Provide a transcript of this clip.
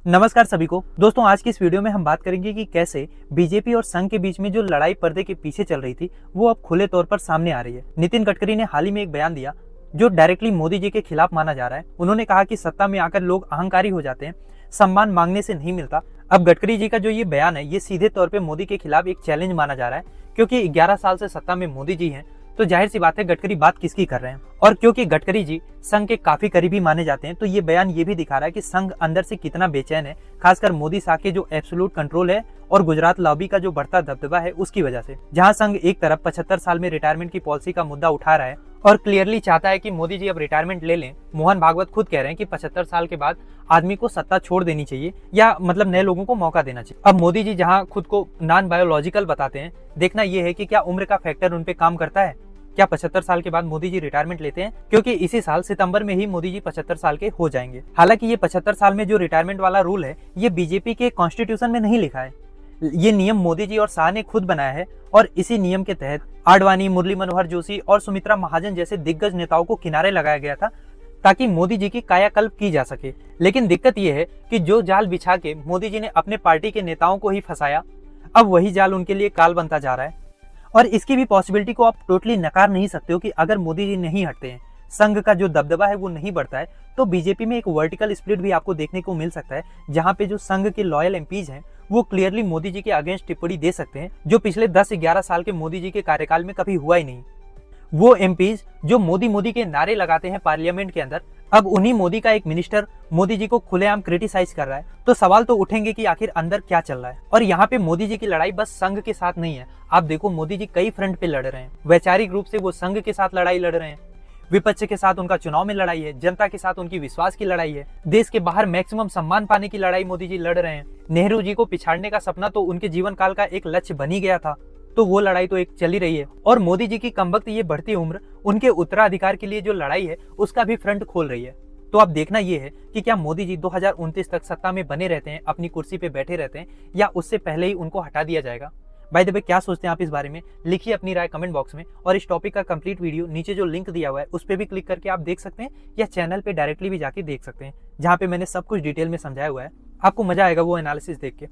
नमस्कार सभी को दोस्तों, आज की इस वीडियो में हम बात करेंगे कि कैसे बीजेपी और संघ के बीच में जो लड़ाई पर्दे के पीछे चल रही थी वो अब खुले तौर पर सामने आ रही है। नितिन गडकरी ने हाल ही में एक बयान दिया जो डायरेक्टली मोदी जी के खिलाफ माना जा रहा है। उन्होंने कहा कि सत्ता में आकर लोग अहंकारी हो जाते हैं, सम्मान मांगने से नहीं मिलता। अब गडकरी जी का जो ये बयान है ये सीधे तौर पर मोदी के खिलाफ एक चैलेंज माना जा रहा है, क्योंकि 11 साल से सत्ता में मोदी जी हैं, तो जाहिर सी बात है गडकरी बात किसकी कर रहे हैं। और क्योंकि गडकरी जी संघ के काफी करीबी माने जाते हैं, तो ये बयान ये भी दिखा रहा है कि संघ अंदर से कितना बेचैन है, खासकर मोदी शाह के जो एब्सोल्यूट कंट्रोल है और गुजरात लॉबी का जो बढ़ता दबदबा है उसकी वजह से। जहां संघ एक तरफ 75 साल में रिटायरमेंट की पॉलिसी का मुद्दा उठा रहा है और क्लियरली चाहता है कि मोदी जी अब रिटायरमेंट ले लें। मोहन भागवत खुद कह रहे हैं कि 75 साल के बाद आदमी को सत्ता छोड़ देनी चाहिए या मतलब नए लोगों को मौका देना चाहिए। अब मोदी जी जहां खुद को नॉन बायोलॉजिकल बताते हैं, देखना यह है कि क्या उम्र का फैक्टर उन पे काम करता है। क्या 75 साल के बाद मोदी जी रिटायरमेंट लेते हैं, क्योंकि इसी साल सितंबर में ही मोदी जी 75 साल के हो जाएंगे। हालांकि ये 75 साल में जो रिटायरमेंट वाला रूल है ये बीजेपी के कॉन्स्टिट्यूशन में नहीं लिखा है। ये नियम मोदी जी और शाह ने खुद बनाया है और इसी नियम के तहत आडवाणी, मुरली मनोहर जोशी और सुमित्रा महाजन जैसे दिग्गज नेताओं को किनारे लगाया गया था ताकि मोदी जी की कायाकल्प की जा सके। लेकिन दिक्कत यह है कि जो जाल बिछा के मोदी जी ने अपने पार्टी के नेताओं को ही फंसाया, अब वही जाल उनके लिए काल बनता जा रहा है। और इसकी भी पॉसिबिलिटी को आप टोटली नकार नहीं सकते हो कि अगर मोदी जी नहीं हटते हैं, संघ का जो दबदबा है वो नहीं बढ़ता है, तो बीजेपी में एक वर्टिकल स्प्लिट भी आपको देखने को मिल सकता है, जहां पे जो संघ के लॉयल एमपीज हैं वो क्लियरली मोदी जी के अगेंस्ट टिप्पणी दे सकते हैं, जो पिछले 10-11 साल के मोदी जी के कार्यकाल में कभी हुआ ही नहीं। वो एमपीज जो मोदी मोदी के नारे लगाते हैं पार्लियामेंट के अंदर, अब उन्हीं मोदी का एक मिनिस्टर मोदी जी को खुलेआम क्रिटिसाइज कर रहा है, तो सवाल तो उठेंगे कि आखिर अंदर क्या चल रहा है। और यहाँ पे मोदी जी की लड़ाई बस संघ के साथ नहीं है। आप देखो मोदी जी कई फ्रंट पे लड़ रहे हैं। वैचारिक रूप से वो संघ के साथ लड़ाई लड़ रहे हैं, विपक्ष के साथ उनका चुनाव में लड़ाई है, जनता के साथ उनकी विश्वास की लड़ाई है, देश के बाहर मैक्सिमम सम्मान पाने की लड़ाई मोदी जी लड़ रहे हैं। नेहरू जी को पिछाड़ने का सपना तो उनके जीवन काल का एक लक्ष्य बन ही गया था, तो वो लड़ाई तो एक चल ही रही है। और मोदी जी की कमबख्त ये बढ़ती उम्र उनके उत्तराधिकार के लिए जो लड़ाई है उसका भी फ्रंट खोल रही है। तो अब देखना ये है कि क्या मोदी जी 2029 तक सत्ता में बने रहते हैं, अपनी कुर्सी पे बैठे रहते हैं, या उससे पहले ही उनको हटा दिया जाएगा। बाय द वे, क्या सोचते हैं आप इस बारे में? लिखिए अपनी राय कमेंट बॉक्स में। और इस टॉपिक का कंप्लीट वीडियो नीचे जो लिंक दिया हुआ है उस पर भी क्लिक करके आप देख सकते हैं, या चैनल पे डायरेक्टली भी जाके देख सकते हैं, जहाँ पे मैंने सब कुछ डिटेल में समझाया हुआ है। आपको मजा आएगा वो एनालिसिस देख के।